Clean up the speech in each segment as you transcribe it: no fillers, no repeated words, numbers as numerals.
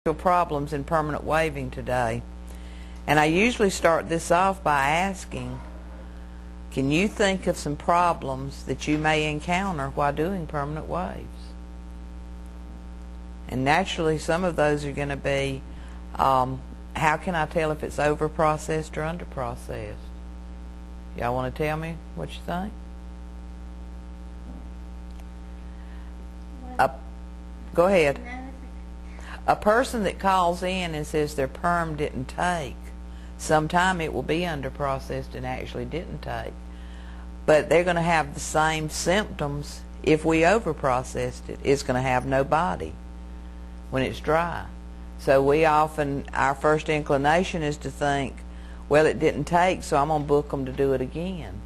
problems in permanent waving today. And I usually start this off by asking, can you think of some problems that you may encounter while doing permanent waves? And naturally some of those are going to be, how can I tell if it's over-processed or under-processed? Y'all want to tell me what you think? Go ahead. A person that calls in and says their perm didn't take, sometime it will be under-processed and actually didn't take. But they're going to have the same symptoms if we over-processed it. It's going to have no body when it's dry. So we often, our first inclination is to think, well, it didn't take, so I'm going to book them to do it again.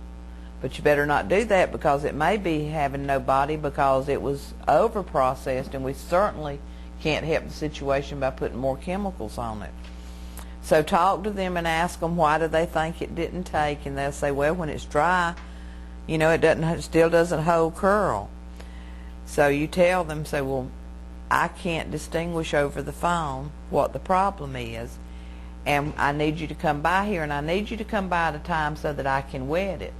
But you better not do that, because it may be having no body because it was over-processed, and we certainly can't help the situation by putting more chemicals on it. So talk to them and ask them why do they think it didn't take, and they'll say, well, when it's dry, you know, it still doesn't hold curl. So you tell them, say, well, I can't distinguish over the phone what the problem is, and I need you to come by here, and I need you to come by at a time so that I can wet it,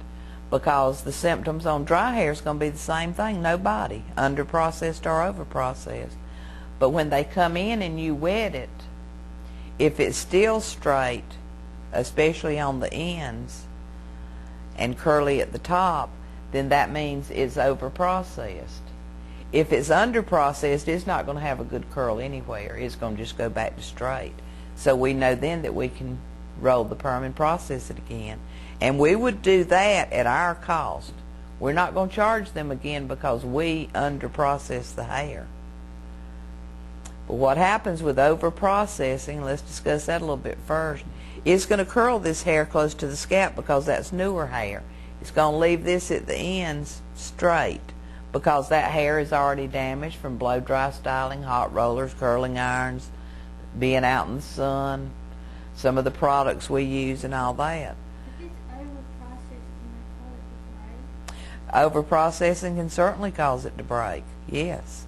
because the symptoms on dry hair is going to be the same thing, no body, under-processed or over-processed. But when they come in and you wet it, if it's still straight, especially on the ends, and curly at the top, then that means it's over-processed. If it's under-processed, it's not going to have a good curl anywhere. It's going to just go back to straight. So we know then that we can roll the perm and process it again. And we would do that at our cost. We're not going to charge them again because we under-process the hair. But what happens with over-processing, let's discuss that a little bit first, it's going to curl this hair close to the scalp because that's newer hair. It's going to leave this at the ends straight because that hair is already damaged from blow-dry styling, hot rollers, curling irons, being out in the sun, some of the products we use and all that. If it's over-processed, can it cause it to break? Over-processing can certainly cause it to break, yes.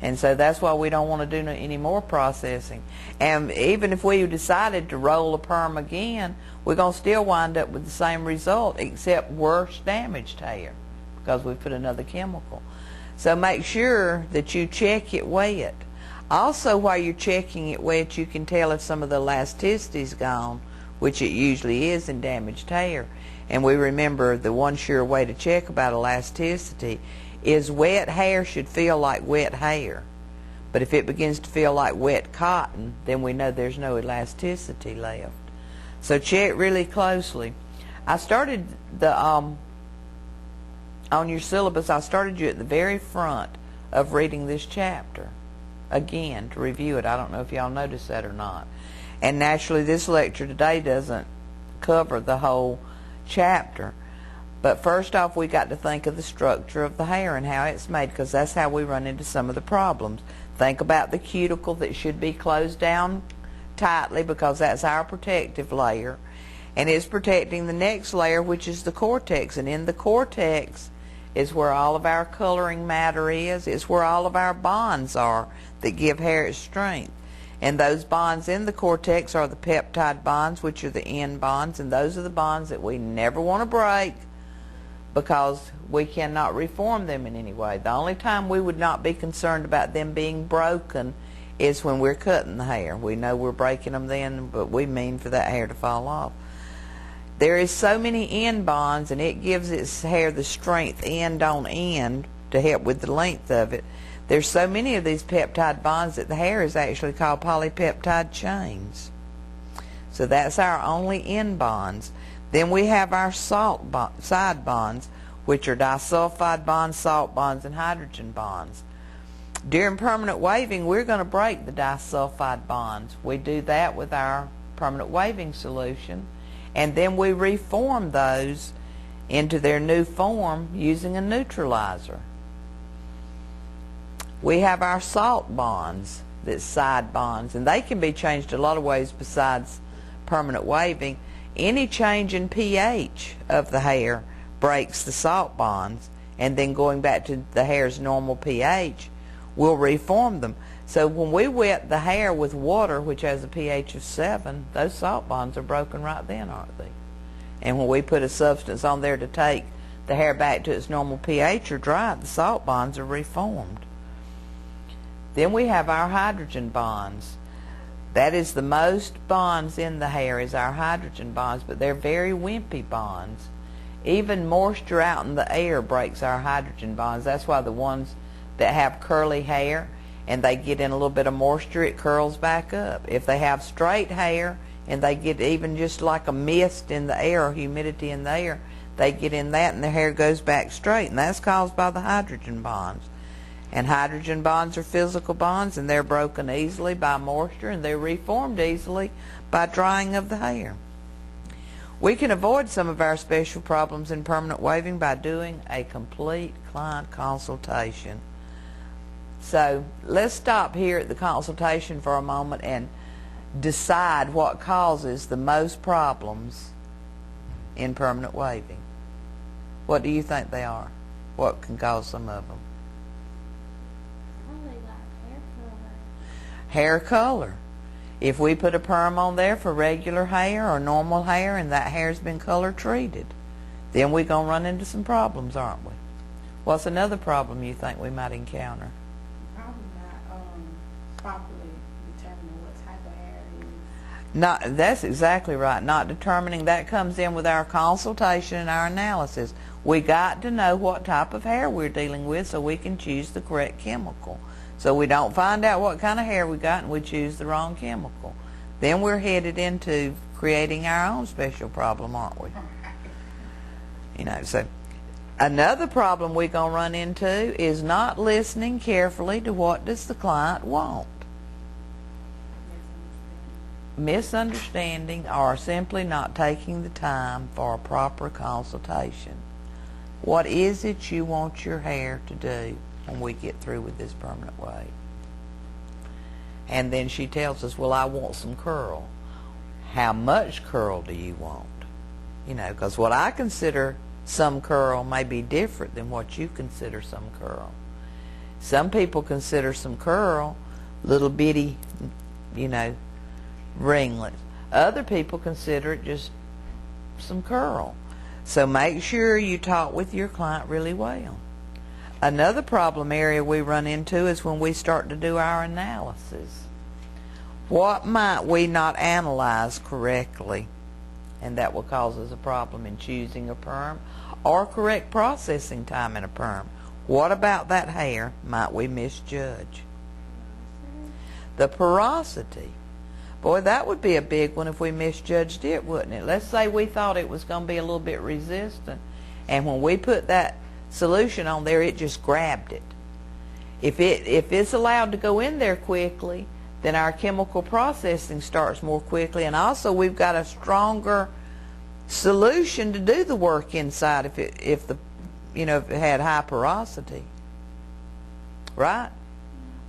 And so that's why we don't want to do any more processing. And even if we decided to roll a perm again, we're going to still wind up with the same result, except worse damaged hair because we put another chemical. So make sure that you check it wet. Also, while you're checking it wet, you can tell if some of the elasticity's gone, which it usually is in damaged hair. And we remember the one sure way to check about elasticity is wet hair should feel like wet hair. But if it begins to feel like wet cotton, then we know there's no elasticity left. So check really closely. I started the on your syllabus, I started you at the very front of reading this chapter again to review it. I don't know if y'all noticed that or not. And naturally this lecture today doesn't cover the whole chapter. But first off, we got to think of the structure of the hair and how it's made, because that's how we run into some of the problems. Think about the cuticle that should be closed down tightly because that's our protective layer. And it's protecting the next layer, which is the cortex. And in the cortex is where all of our coloring matter is. It's where all of our bonds are that give hair its strength. And those bonds in the cortex are the peptide bonds, which are the end bonds. And those are the bonds that we never want to break, because we cannot reform them in any way. The only time we would not be concerned about them being broken is when we're cutting the hair. We know we're breaking them then, but we mean for that hair to fall off. There is so many end bonds, and it gives its hair the strength end on end to help with the length of it. There's so many of these peptide bonds that the hair is actually called polypeptide chains. So that's our only end bonds. Then we have our side bonds, which are disulfide bonds, salt bonds, and hydrogen bonds. During permanent waving, we're going to break the disulfide bonds. We do that with our permanent waving solution, and then we reform those into their new form using a neutralizer. We have our salt bonds, that's side bonds, and they can be changed a lot of ways besides permanent waving. Any change in pH of the hair breaks the salt bonds, and then going back to the hair's normal pH will reform them. So when we wet the hair with water, which has a pH of 7, those salt bonds are broken right then, aren't they? And when we put a substance on there to take the hair back to its normal pH or dry it, the salt bonds are reformed. Then we have our hydrogen bonds. That is the most bonds in the hair is our hydrogen bonds, but they're very wimpy bonds. Even moisture out in the air breaks our hydrogen bonds. That's why the ones that have curly hair and they get in a little bit of moisture, it curls back up. If they have straight hair and they get even just like a mist in the air or humidity in the air, they get in that and their hair goes back straight, and that's caused by the hydrogen bonds. And hydrogen bonds are physical bonds, and they're broken easily by moisture, and they're reformed easily by drying of the hair. We can avoid some of our special problems in permanent waving by doing a complete client consultation. So let's stop here at the consultation for a moment and decide what causes the most problems in permanent waving. What do you think they are? What can cause some of them? Probably like hair color. Hair color. If we put a perm on there for regular hair or normal hair and that hair's been color treated, then we're going to run into some problems, aren't we? What's another problem you think we might encounter? Probably not properly determining what type of hair it is. Not, that's exactly right. Not determining. That comes in with our consultation and our analysis. We got to know what type of hair we're dealing with so we can choose the correct chemical. So we don't find out what kind of hair we got and we choose the wrong chemical. Then we're headed into creating our own special problem, aren't we? You know, so another problem we're going to run into is not listening carefully to what does the client want. Misunderstanding or simply not taking the time for a proper consultation. What is it you want your hair to do when we get through with this permanent wave? And then she tells us, well, I want some curl. How much curl do you want? You know, because what I consider some curl may be different than what you consider some curl. Some people consider some curl little bitty, you know, ringlets. Other people consider it just some curl. So make sure you talk with your client really well. Another problem area we run into is when we start to do our analysis. What might we not analyze correctly? And that will cause us a problem in choosing a perm or correct processing time in a perm. What about that hair might we misjudge? The porosity. Boy, that would be a big one if we misjudged it, wouldn't it? Let's say we thought it was going to be a little bit resistant, and when we put that solution on there, it just grabbed it. If it's allowed to go in there quickly, then our chemical processing starts more quickly, and also we've got a stronger solution to do the work inside if it had high porosity, right?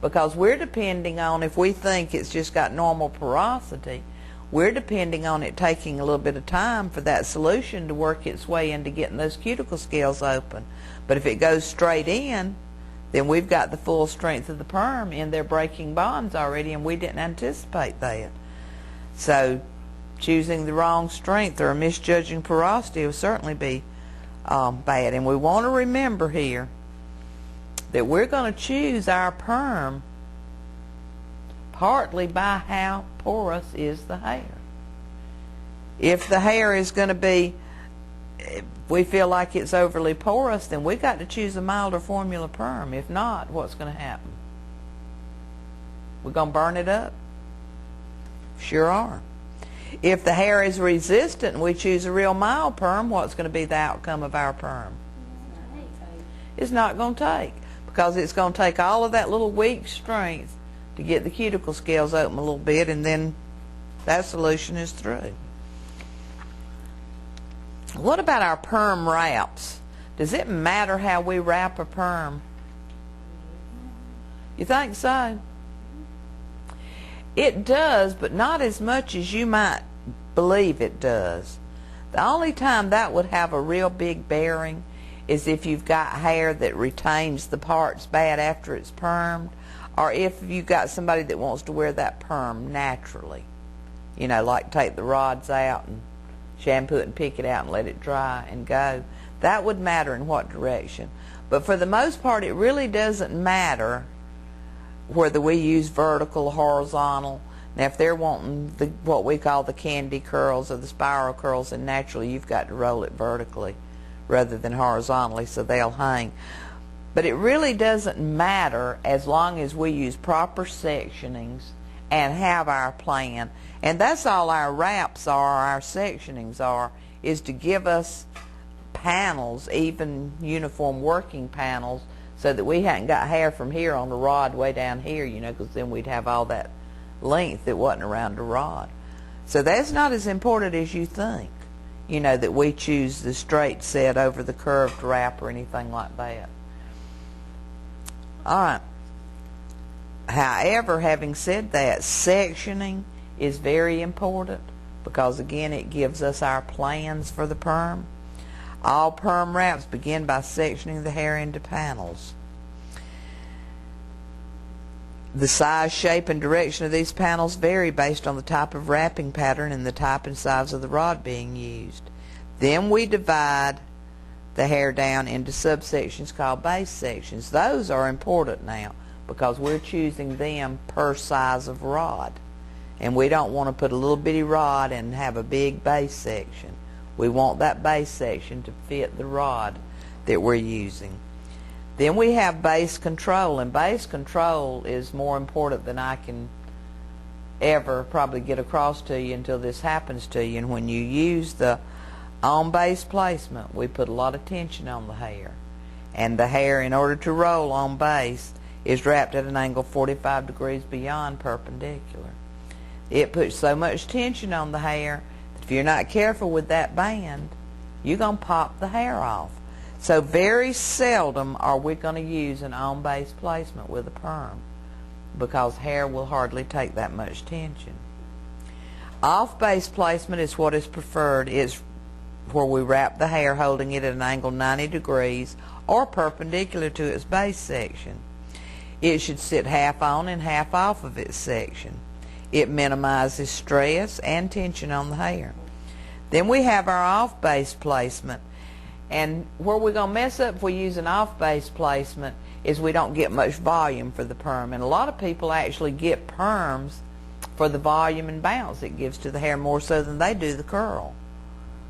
Because we're depending on, if we think it's just got normal porosity, we're depending on it taking a little bit of time for that solution to work its way into getting those cuticle scales open. But if it goes straight in, then we've got the full strength of the perm in there breaking bonds already, and we didn't anticipate that. So choosing the wrong strength or misjudging porosity will certainly be bad. And we want to remember here that we're going to choose our perm partly by how porous is the hair. If the hair is going to be, if we feel like it's overly porous, then we've got to choose a milder formula perm. If not, what's going to happen? We're going to burn it up? Sure are. If the hair is resistant and we choose a real mild perm, what's going to be the outcome of our perm? It's not going to take, because it's going to take all of that little weak strength to get the cuticle scales open a little bit, and then that solution is through. What about our perm wraps? Does it matter how we wrap a perm? You think so? It does, but not as much as you might believe it does. The only time that would have a real big bearing is if you've got hair that retains the parts bad after it's permed, or if you got somebody that wants to wear that perm naturally, you know, like take the rods out and shampoo it and pick it out and let it dry and go, that would matter in what direction. But for the most part, it really doesn't matter whether we use vertical or horizontal. Now, if they're wanting what we call the candy curls or the spiral curls, then naturally you've got to roll it vertically rather than horizontally so they'll hang. But it really doesn't matter as long as we use proper sectionings and have our plan. And that's all our wraps are, our sectionings are, is to give us panels, even uniform working panels, so that we hadn't got hair from here on the rod way down here, you know, because then we'd have all that length that wasn't around the rod. So that's not as important as you think, you know, that we choose the straight set over the curved wrap or anything like that. All right. However, having said that, sectioning is very important because, again, it gives us our plans for the perm. All perm wraps begin by sectioning the hair into panels. The size, shape, and direction of these panels vary based on the type of wrapping pattern and the type and size of the rod being used. Then we divide the hair down into subsections called base sections. Those are important now because we're choosing them per size of rod. And we don't want to put a little bitty rod and have a big base section. We want that base section to fit the rod that we're using. Then we have base control, and base control is more important than I can ever probably get across to you until this happens to you. And when you use the on-base placement, we put a lot of tension on the hair. And the hair, in order to roll on base, is wrapped at an angle 45 degrees beyond perpendicular. It puts so much tension on the hair that if you're not careful with that band, you're going to pop the hair off. So very seldom are we going to use an on-base placement with a perm because hair will hardly take that much tension. Off-base placement is what is preferred. It's where we wrap the hair holding it at an angle 90 degrees or perpendicular to its base section. It should sit half on and half off of its section. It minimizes stress and tension on the hair. Then we have our off-base placement. And where we're going to mess up if we use an off-base placement is we don't get much volume for the perm. And a lot of people actually get perms for the volume and bounce it gives to the hair more so than they do the curl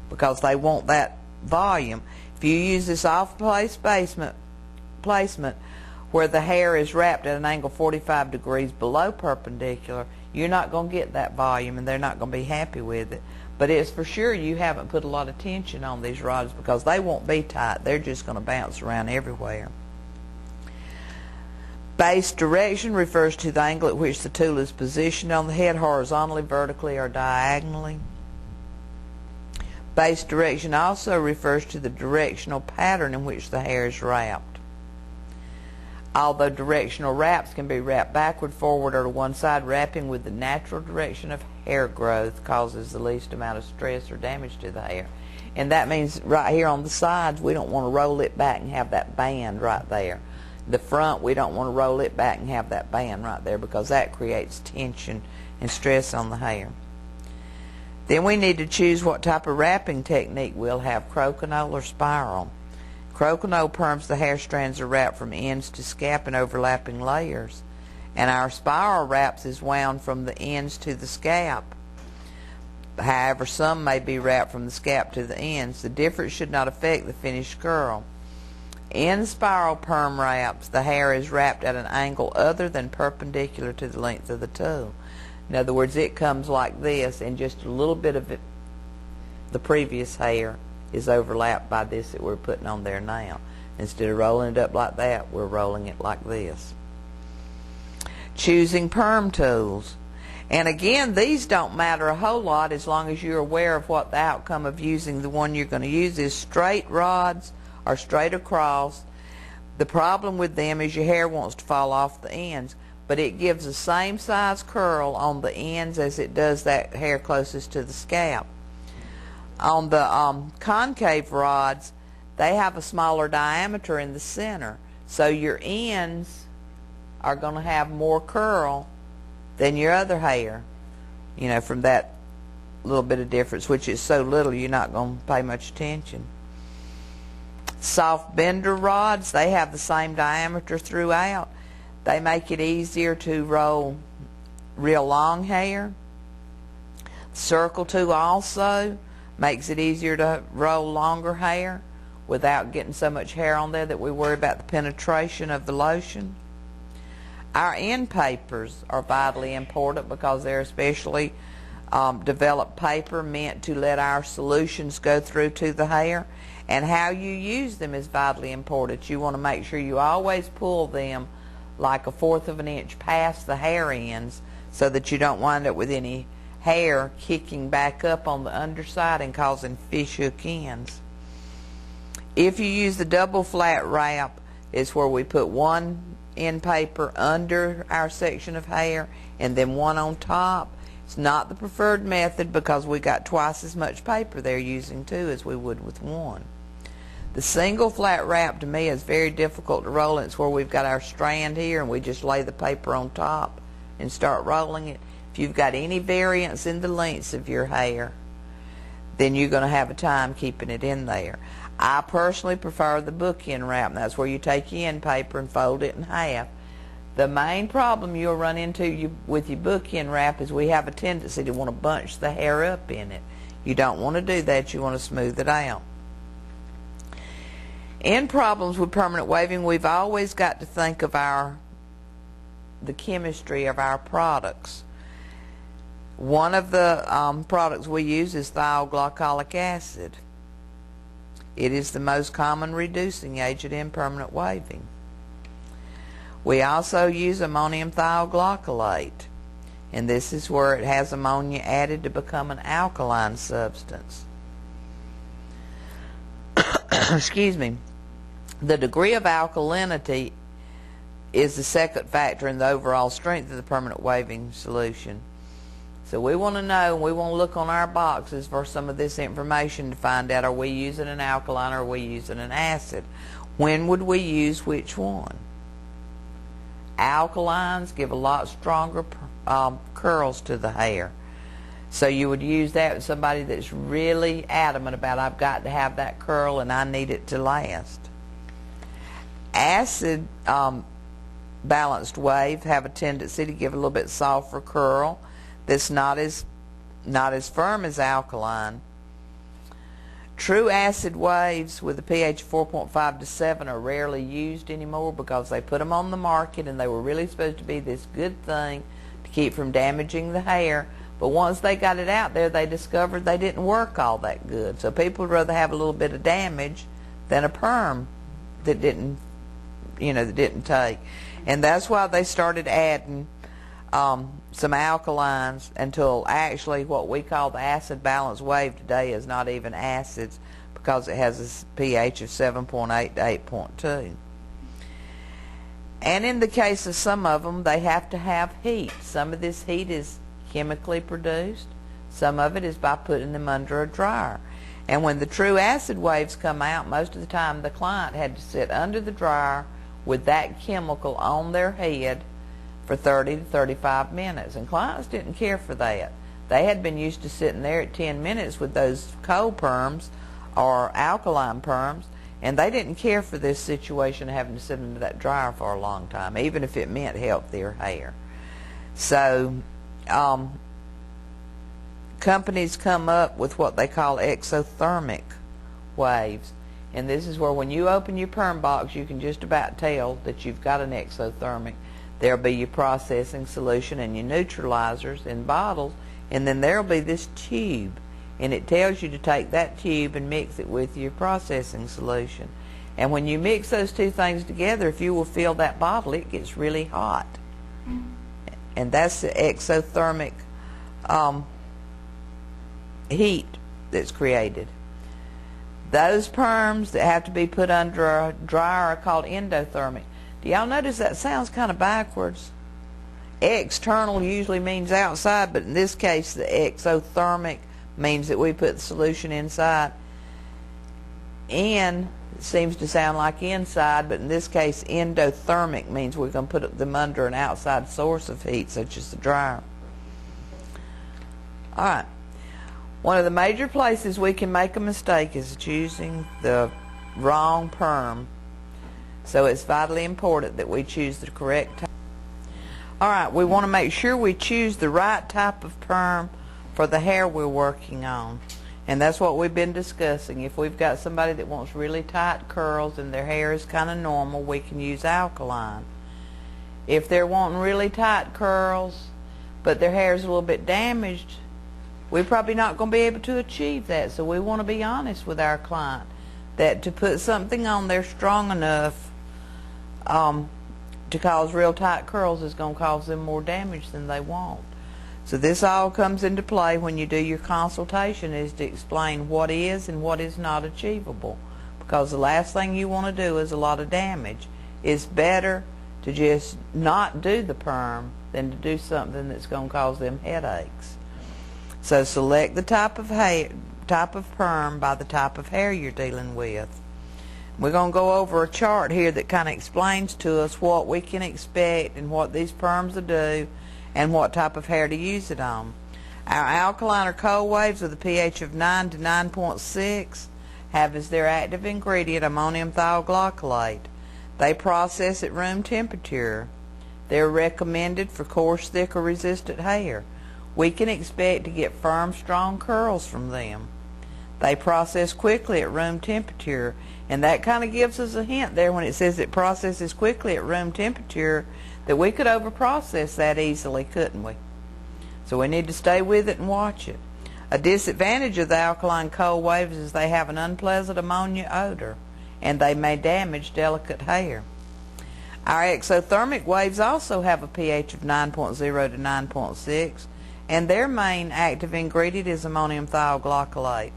because they want that volume. If you use this off-base placement where the hair is wrapped at an angle 45 degrees below perpendicular, you're not going to get that volume and they're not going to be happy with it. But it's for sure you haven't put a lot of tension on these rods because they won't be tight. They're just going to bounce around everywhere. Base direction refers to the angle at which the tool is positioned on the head, horizontally, vertically, or diagonally. Base direction also refers to the directional pattern in which the hair is wrapped. Although directional wraps can be wrapped backward, forward, or to one side, wrapping with the natural direction of hair growth causes the least amount of stress or damage to the hair. And that means right here on the sides, we don't want to roll it back and have that band right there. The front, we don't want to roll it back and have that band right there because that creates tension and stress on the hair. Then we need to choose what type of wrapping technique we'll have, crokinole or spiral. Crokinole perms the hair strands are wrapped from ends to scalp in overlapping layers, and our spiral wraps is wound from the ends to the scalp. However, some may be wrapped from the scalp to the ends. The difference should not affect the finished curl. In spiral perm wraps, the hair is wrapped at an angle other than perpendicular to the length of the tool. In other words, it comes like this, and just a little bit of it, the previous hair, is overlapped by this that we're putting on there now. Instead of rolling it up like that, we're rolling it like this. Choosing perm tools. And again, these don't matter a whole lot as long as you're aware of what the outcome of using the one you're going to use is. Straight rods or straight across. The problem with them is your hair wants to fall off the ends, but it gives the same size curl on the ends as it does that hair closest to the scalp. On the concave rods, they have a smaller diameter in the center, so your ends are going to have more curl than your other hair, from that little bit of difference, which is so little you're not going to pay much attention. Soft bender rods, they have the same diameter throughout. They make it easier to roll real long hair. Circle 2 also makes it easier to roll longer hair without getting so much hair on there that we worry about the penetration of the lotion. Our end papers are vitally important because they're especially developed paper meant to let our solutions go through to the hair, and how you use them is vitally important. You want to make sure you always pull them like 1/4 of an inch past the hair ends so that you don't wind up with any hair kicking back up on the underside and causing fish hook ends. If you use the double flat wrap, it's where we put one end paper under our section of hair and then one on top. It's not the preferred method because we got twice as much paper they're using too as we would with one. The single flat wrap to me is very difficult to roll. It's where we've got our strand here and we just lay the paper on top and start rolling it. If you've got any variance in the lengths of your hair, then you're going to have a time keeping it in there. I personally prefer the bookend wrap, and that's where you take your end paper and fold it in half. The main problem you'll run into with your bookend wrap is we have a tendency to want to bunch the hair up in it. You don't want to do that. You want to smooth it out. In problems with permanent waving, we've always got to think of the chemistry of our products. One of the products we use is thioglycolic acid. It is the most common reducing agent in permanent waving. We also use ammonium thioglycolate, and this is where it has ammonia added to become an alkaline substance. Excuse me. The degree of alkalinity is the second factor in the overall strength of the permanent waving solution. So we want to know, we want to look on our boxes for some of this information to find out, are we using an alkaline or are we using an acid? When would we use which one? Alkalines give a lot stronger curls to the hair. So you would use that with somebody that's really adamant about, I've got to have that curl and I need it to last. Acid balanced waves have a tendency to give a little bit softer curl that's not as firm as alkaline. True acid waves with a pH of 4.5 to 7 are rarely used anymore because they put them on the market and they were really supposed to be this good thing to keep from damaging the hair. But once they got it out there, they discovered they didn't work all that good. So people would rather have a little bit of damage than a perm that didn't take. And that's why they started adding some alkalines until actually what we call the acid balanced wave today is not even acids because it has a pH of 7.8 to 8.2. And in the case of some of them, they have to have heat. Some of this heat is chemically produced. Some of it is by putting them under a dryer. And when the true acid waves come out, most of the time the client had to sit under the dryer with that chemical on their head for 30 to 35 minutes. And clients didn't care for that. They had been used to sitting there at 10 minutes with those cold perms or alkaline perms, and they didn't care for this situation of having to sit under that dryer for a long time, even if it meant healthier hair. So companies come up with what they call exothermic waves. And this is where when you open your perm box, you can just about tell that you've got an exothermic. There'll be your processing solution and your neutralizers in bottles, and then there'll be this tube, and it tells you to take that tube and mix it with your processing solution. And when you mix those two things together, if you will fill that bottle, it gets really hot. And that's the exothermic heat that's created. Those perms that have to be put under a dryer are called endothermic. Do y'all notice that sounds kind of backwards? External usually means outside, but in this case the exothermic means that we put the solution inside. It seems to sound like inside, but in this case, endothermic means we're going to put them under an outside source of heat, such as the dryer. All right. One of the major places we can make a mistake is choosing the wrong perm. So it's vitally important that we choose the correct type. All right, we want to make sure we choose the right type of perm for the hair we're working on. And that's what we've been discussing. If we've got somebody that wants really tight curls and their hair is kind of normal, we can use alkaline. If they're wanting really tight curls, but their hair is a little bit damaged, we're probably not going to be able to achieve that. So we want to be honest with our client that to put something on there strong enough to cause real tight curls is going to cause them more damage than they want. So this all comes into play when you do your consultation, is to explain what is and what is not achievable. Because the last thing you want to do is a lot of damage. It's better to just not do the perm than to do something that's going to cause them headaches. So select the type of perm by the type of hair you're dealing with. We're going to go over a chart here that kind of explains to us what we can expect and what these perms will do and what type of hair to use it on. Our alkaline or cold waves with a pH of 9 to 9.6 have as their active ingredient ammonium thioglycolate. They process at room temperature. They're recommended for coarse, thick, or resistant hair. We can expect to get firm, strong curls from them. They process quickly at room temperature, and that kind of gives us a hint there when it says it processes quickly at room temperature, that we could overprocess that easily, couldn't we? So we need to stay with it and watch it. A disadvantage of the alkaline cold waves is they have an unpleasant ammonia odor, and they may damage delicate hair. Our exothermic waves also have a pH of 9.0 to 9.6, and their main active ingredient is ammonium thioglycolate.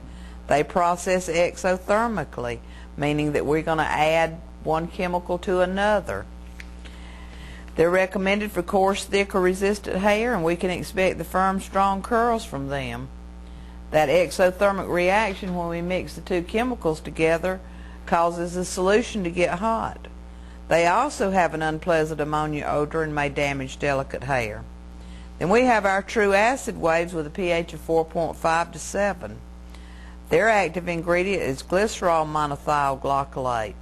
They process exothermically, meaning that we're going to add one chemical to another. They're recommended for coarse, thick, or resistant hair, and we can expect the firm, strong curls from them. That exothermic reaction, when we mix the two chemicals together, causes the solution to get hot. They also have an unpleasant ammonia odor and may damage delicate hair. Then we have our true acid waves with a pH of 4.5 to 7. Their active ingredient is glycerol monothioglycolate.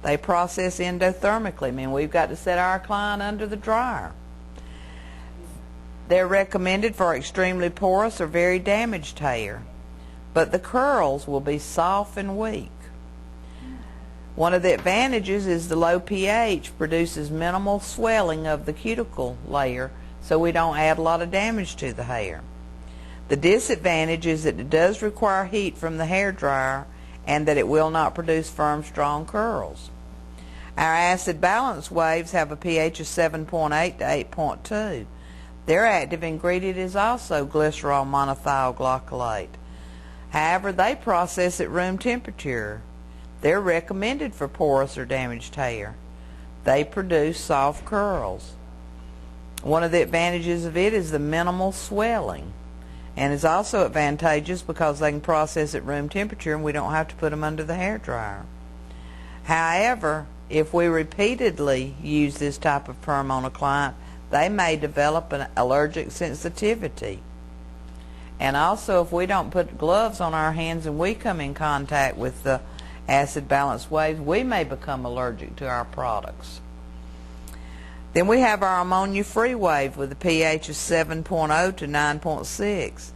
They process endothermically, meaning we've got to set our client under the dryer. They're recommended for extremely porous or very damaged hair, but the curls will be soft and weak. One of the advantages is the low pH produces minimal swelling of the cuticle layer, so we don't add a lot of damage to the hair. The disadvantage is that it does require heat from the hair dryer and that it will not produce firm, strong curls. Our acid balance waves have a pH of 7.8 to 8.2. Their active ingredient is also glycerol monothioglycolate. However, they process at room temperature. They're recommended for porous or damaged hair. They produce soft curls. One of the advantages of it is the minimal swelling, and is also advantageous because they can process at room temperature and we don't have to put them under the hair dryer. However, if we repeatedly use this type of perm on a client, they may develop an allergic sensitivity. And also, if we don't put gloves on our hands and we come in contact with the acid balance waves, we may become allergic to our products. Then we have our ammonia-free wave with a pH of 7.0 to 9.6.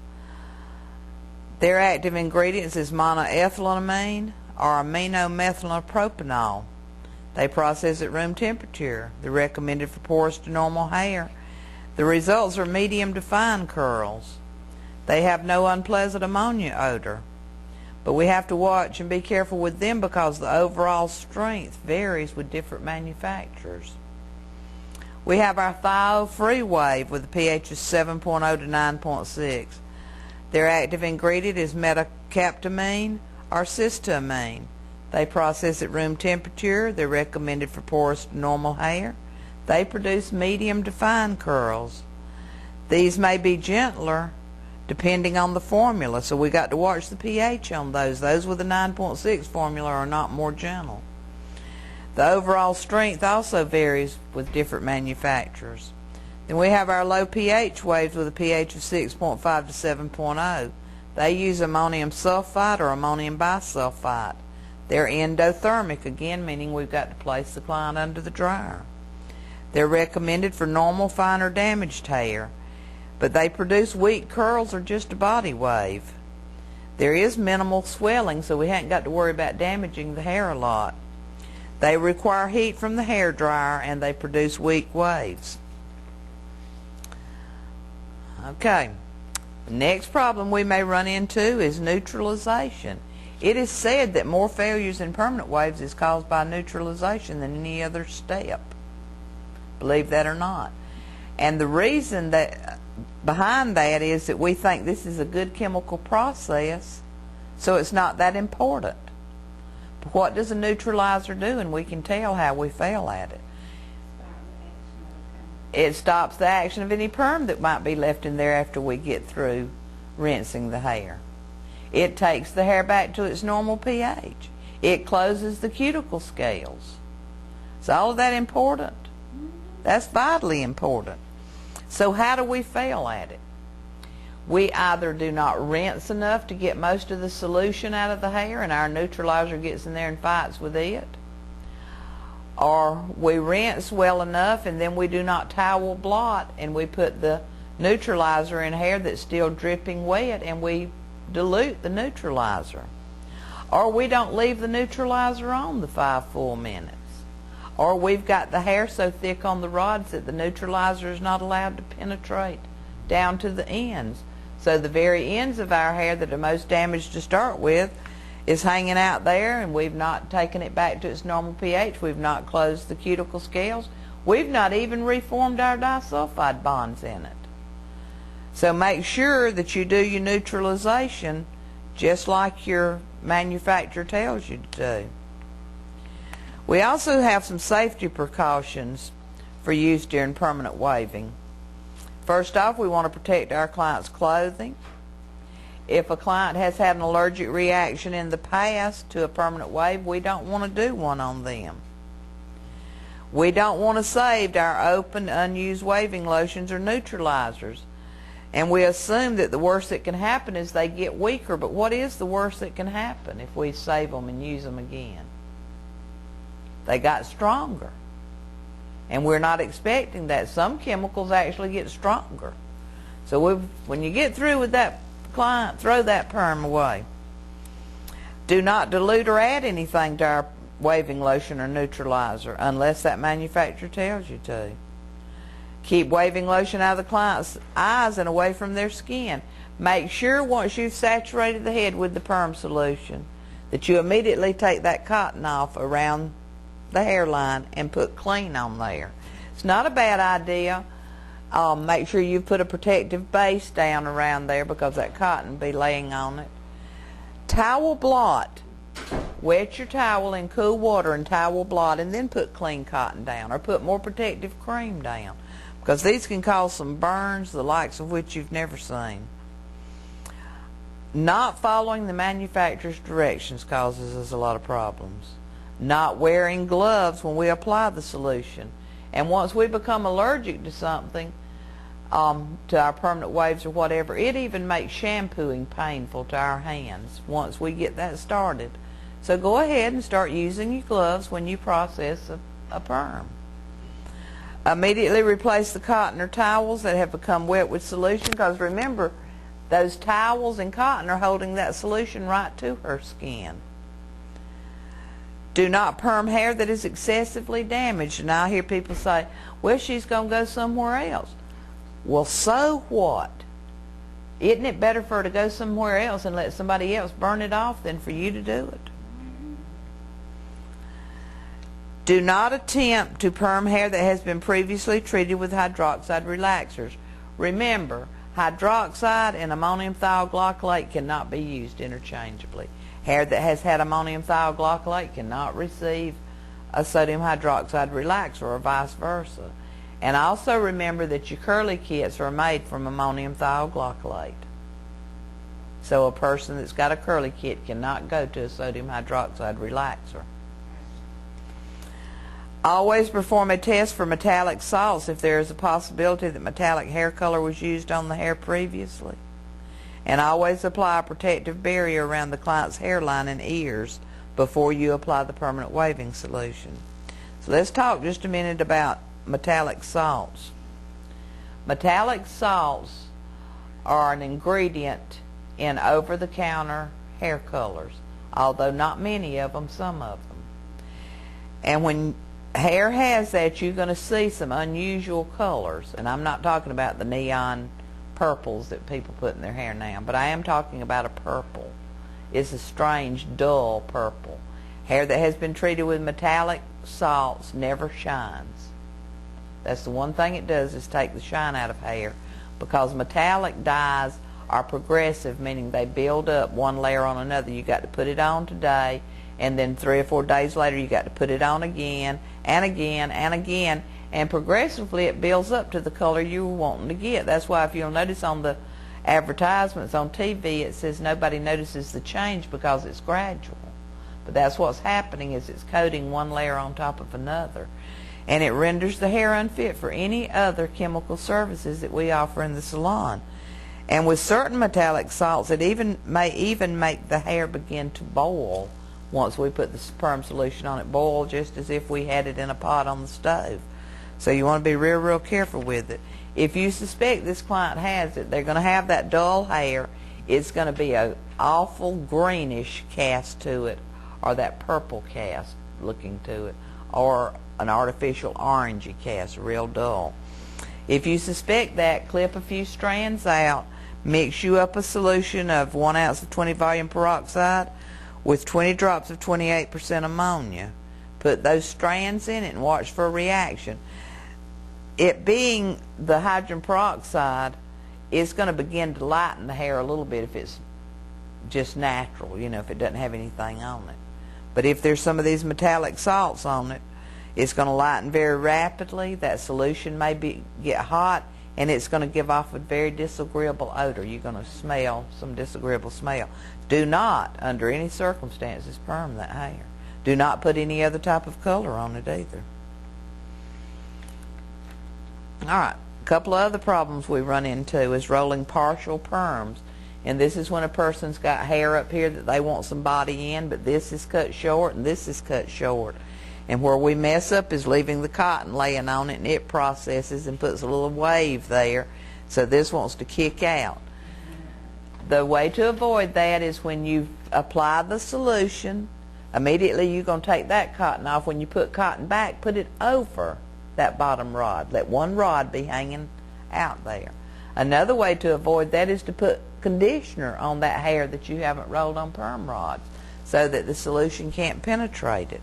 Their active ingredients is monoethylamine or aminomethylpropanol. They process at room temperature. They're recommended for porous to normal hair. The results are medium to fine curls. They have no unpleasant ammonia odor. But we have to watch and be careful with them because the overall strength varies with different manufacturers. We have our thio-free wave with a pH of 7.0 to 9.6. Their active ingredient is metacaptamine or cysteamine. They process at room temperature. They're recommended for porous to normal hair. They produce medium to fine curls. These may be gentler depending on the formula. So we got to watch the pH on those. Those with a 9.6 formula are not more gentle. The overall strength also varies with different manufacturers. Then we have our low pH waves with a pH of 6.5 to 7.0. They use ammonium sulfite or ammonium bisulfite. They're endothermic, again, meaning we've got to place the client under the dryer. They're recommended for normal, fine, or damaged hair, but they produce weak curls or just a body wave. There is minimal swelling, so we haven't got to worry about damaging the hair a lot. They require heat from the hair dryer, and they produce weak waves. Okay, the next problem we may run into is neutralization. It is said that more failures in permanent waves is caused by neutralization than any other step. Believe that or not. And the reason that behind that is that we think this is a good chemical process, so it's not that important. But what does a neutralizer do? And we can tell how we fail at it. It stops the action of any perm that might be left in there after we get through rinsing the hair. It takes the hair back to its normal pH. It closes the cuticle scales. Is all of that important? That's vitally important. So how do we fail at it? We either do not rinse enough to get most of the solution out of the hair and our neutralizer gets in there and fights with it, or we rinse well enough and then we do not towel blot and we put the neutralizer in hair that's still dripping wet and we dilute the neutralizer, or we don't leave the neutralizer on the 5 full minutes, or we've got the hair so thick on the rods that the neutralizer is not allowed to penetrate down to the ends. So the very ends of our hair that are most damaged to start with is hanging out there, and we've not taken it back to its normal pH. We've not closed the cuticle scales. We've not even reformed our disulfide bonds in it. So make sure that you do your neutralization just like your manufacturer tells you to do. We also have some safety precautions for use during permanent waving. First off, we want to protect our client's clothing. If a client has had an allergic reaction in the past to a permanent wave, we don't want to do one on them. We don't want to save our open, unused waving lotions or neutralizers. And we assume that the worst that can happen is they get weaker. But what is the worst that can happen if we save them and use them again? They got stronger. And we're not expecting that. Some chemicals actually get stronger. So when you get through with that client, throw that perm away. Do not dilute or add anything to our waving lotion or neutralizer unless that manufacturer tells you to. Keep waving lotion out of the client's eyes and away from their skin. Make sure once you've saturated the head with the perm solution that you immediately take that cotton off around the hairline and put clean on there. It's not a bad idea. Make sure you put a protective base down around there because that cotton will be laying on it. Towel blot. Wet your towel in cool water and towel blot and then put clean cotton down, or put more protective cream down, because these can cause some burns, the likes of which you've never seen. Not following the manufacturer's directions causes us a lot of problems. Not wearing gloves when we apply the solution. And once we become allergic to something, to our permanent waves or whatever, it even makes shampooing painful to our hands once we get that started. So go ahead and start using your gloves when you process a perm. Immediately replace the cotton or towels that have become wet with solution, because remember, those towels and cotton are holding that solution right to her skin. Do not perm hair that is excessively damaged. And I hear people say, well, she's going to go somewhere else. Well, so what? Isn't it better for her to go somewhere else and let somebody else burn it off than for you to do it? Do not attempt to perm hair that has been previously treated with hydroxide relaxers. Remember, hydroxide and ammonium thioglycolate cannot be used interchangeably. Hair that has had ammonium thioglycolate cannot receive a sodium hydroxide relaxer, or vice versa. And also remember that your curly kits are made from ammonium thioglycolate. So a person that's got a curly kit cannot go to a sodium hydroxide relaxer. Always perform a test for metallic salts if there is a possibility that metallic hair color was used on the hair previously. And always apply a protective barrier around the client's hairline and ears before you apply the permanent waving solution. So let's talk just a minute about metallic salts. Metallic salts are an ingredient in over-the-counter hair colors, although not many of them, some of them. And when hair has that, you're going to see some unusual colors. And I'm not talking about the neon purples that people put in their hair now, but I am talking about a purple. It's a strange, dull purple. Hair that has been treated with metallic salts never shines. That's the one thing it does, is take the shine out of hair, because metallic dyes are progressive, meaning they build up one layer on another. You got to put it on today, and then 3 or 4 days later you got to put it on again and again and again, and progressively it builds up to the color you were wanting to get. That's why if you'll notice on the advertisements on TV, it says nobody notices the change because it's gradual. But that's what's happening, is it's coating one layer on top of another, and it renders the hair unfit for any other chemical services that we offer in the salon. And with certain metallic salts, it may even make the hair begin to boil once we put the perm solution on it. Boil just as if we had it in a pot on the stove. So you want to be real careful with it. If you suspect this client has it, they're going to have that dull hair. It's going to be an awful greenish cast to it, or that purple cast looking to it, or an artificial orangey cast, real dull. If you suspect that, clip a few strands out, mix you up a solution of 1 ounce of 20 volume peroxide with 20 drops of 28% ammonia. Put those strands in it and watch for a reaction. It being the hydrogen peroxide, it's going to begin to lighten the hair a little bit if it's just natural, if it doesn't have anything on it. But if there's some of these metallic salts on it, it's going to lighten very rapidly. That solution may get hot, and it's going to give off a very disagreeable odor. You're going to smell some disagreeable smell. Do not, under any circumstances, perm that hair. Do not put any other type of color on it either. All right, a couple of other problems we run into is rolling partial perms. And this is when a person's got hair up here that they want some body in, but this is cut short and this is cut short. And where we mess up is leaving the cotton laying on it, and it processes and puts a little wave there. So this wants to kick out. The way to avoid that is when you apply the solution, immediately you're going to take that cotton off. When you put cotton back, put it over that bottom rod. Let one rod be hanging out there. Another way to avoid that is to put conditioner on that hair that you haven't rolled on perm rods, so that the solution can't penetrate it.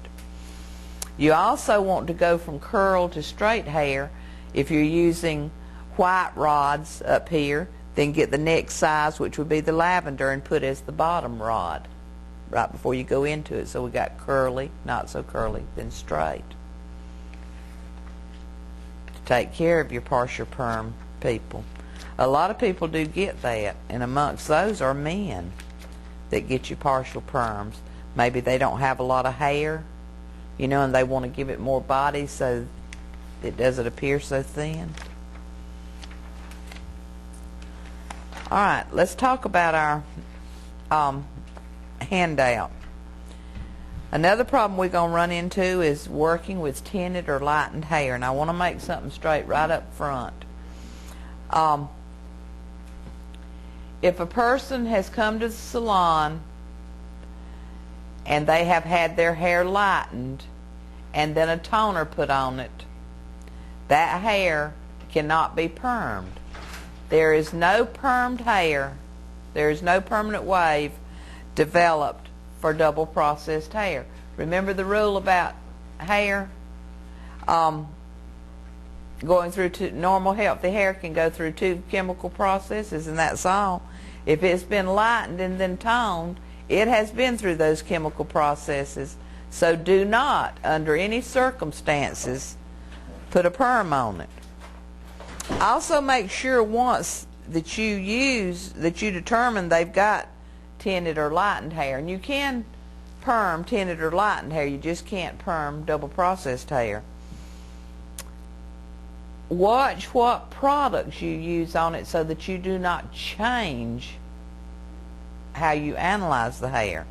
You also want to go from curl to straight hair. If you're using white rods up here, then get the next size, which would be the lavender, and put as the bottom rod right before you go into it. So we got curly, not so curly, then straight. To take care of your partial perm people. A lot of people do get that, and amongst those are men that get you partial perms. Maybe they don't have a lot of hair, and they want to give it more body so it doesn't appear so thin. All right, let's talk about our handout. Another problem we're going to run into is working with tinted or lightened hair, and I want to make something straight right up front. If a person has come to the salon and they have had their hair lightened and then a toner put on it, that hair cannot be permed. There is no permed hair, there is no permanent wave developed for double processed hair. Remember the rule about hair? Going through normal healthy hair can go through 2 chemical processes, and that's all. If it's been lightened and then toned, it has been through those chemical processes. So do not, under any circumstances, put a perm on it. Also make sure once that you use, that you determine they've got tinted or lightened hair. And you can perm tinted or lightened hair, you just can't perm double processed hair. Watch what products you use on it so that you do not change how you analyze the hair.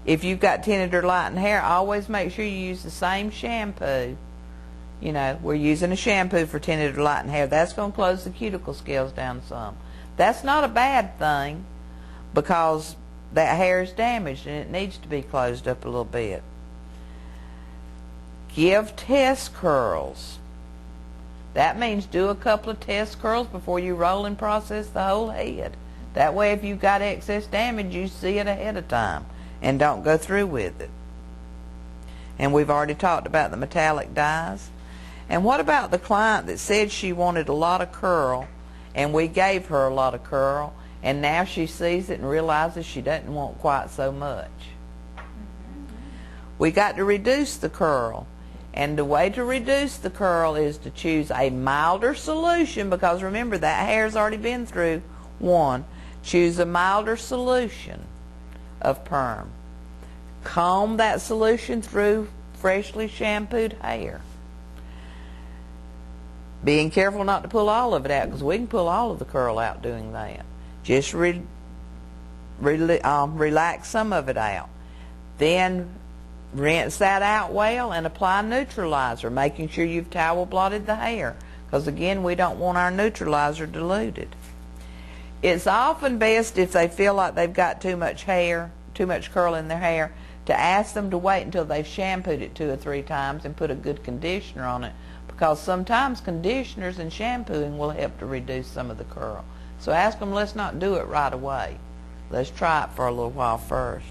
If you've got tinted or lightened hair, always make sure you use the same shampoo. You know, we're using a shampoo for tinted or lightened hair. That's going to close the cuticle scales down some. That's not a bad thing because that hair is damaged and it needs to be closed up a little bit. Give test curls. That means do a couple of test curls before you roll and process the whole head. That way if you've got excess damage, you see it ahead of time and don't go through with it. And we've already talked about the metallic dyes. And what about the client that said she wanted a lot of curl and we gave her a lot of curl and now she sees it and realizes she doesn't want quite so much? We got to reduce the curl. And the way to reduce the curl is to choose a milder solution, because remember that hair's already been through one. Choose a milder solution of perm. Comb that solution through freshly shampooed hair. Being careful not to pull all of it out, because we can pull all of the curl out doing that. Just relax some of it out. Then rinse that out well and apply neutralizer, making sure you've towel blotted the hair, because again, we don't want our neutralizer diluted. It's often best, if they feel like they've got too much hair, too much curl in their hair, to ask them to wait until they've shampooed it 2 or 3 times and put a good conditioner on it, because sometimes conditioners and shampooing will help to reduce some of the curl. So ask them, let's not do it right away. Let's try it for a little while first.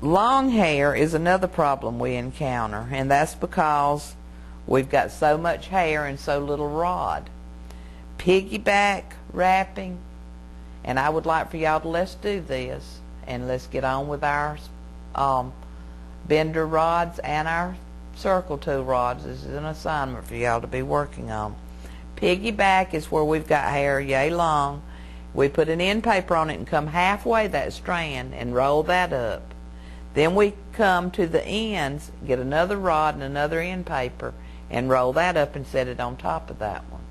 Long hair is another problem we encounter, and that's because we've got so much hair and so little rod. Piggyback wrapping, and I would like for y'all to let's do this, and let's get on with our bender rods and our circle tool rods. This is an assignment for y'all to be working on. Piggyback is where we've got hair yay long. We put an end paper on it and come halfway that strand and roll that up. Then we come to the ends, get another rod and another end paper, and roll that up and set it on top of that one.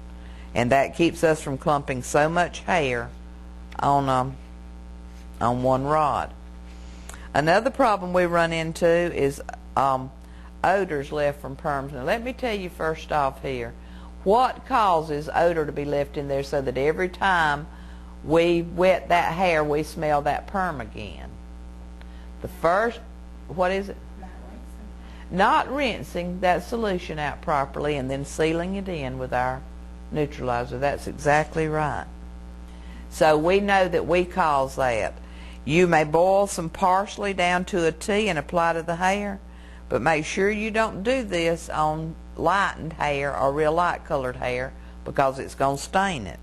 And that keeps us from clumping so much hair on one rod. Another problem we run into is odors left from perms. Now let me tell you first off here, what causes odor to be left in there so that every time we wet that hair, we smell that perm again? The first, what is it? Not rinsing that solution out properly and then sealing it in with our neutralizer. That's exactly right. So we know that we cause that. You may boil some parsley down to a tea and apply to the hair, but make sure you don't do this on lightened hair or real light colored hair, because it's going to stain it.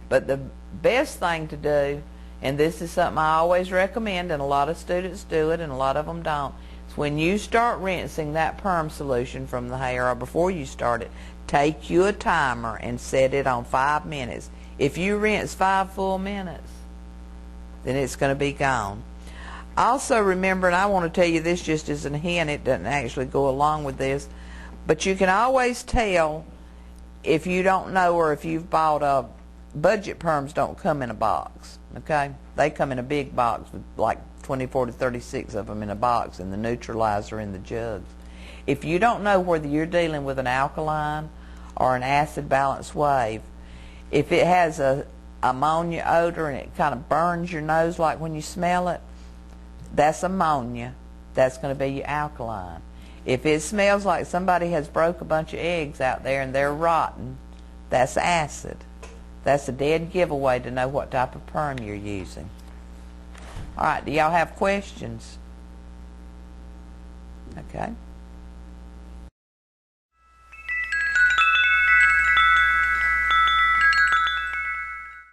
But the best thing to do, and this is something I always recommend, and a lot of students do it and a lot of them don't, is when you start rinsing that perm solution from the hair, or before you start it, take you a timer and set it on 5 minutes. If you rinse 5 full minutes, then it's going to be gone. Also remember, and I want to tell you this just as a hint, it doesn't actually go along with this, but you can always tell if you don't know, or if you've bought budget perms don't come in a box, okay? They come in a big box with like 24 to 36 of them in a box, and the neutralizer in the jugs. If you don't know whether you're dealing with an alkaline or an acid balanced wave, if it has a ammonia odor and it kind of burns your nose like when you smell it, that's ammonia. That's going to be your alkaline. If it smells like somebody has broke a bunch of eggs out there and they're rotten, that's acid. That's a dead giveaway to know what type of perm you're using. All right, do y'all have questions? Okay.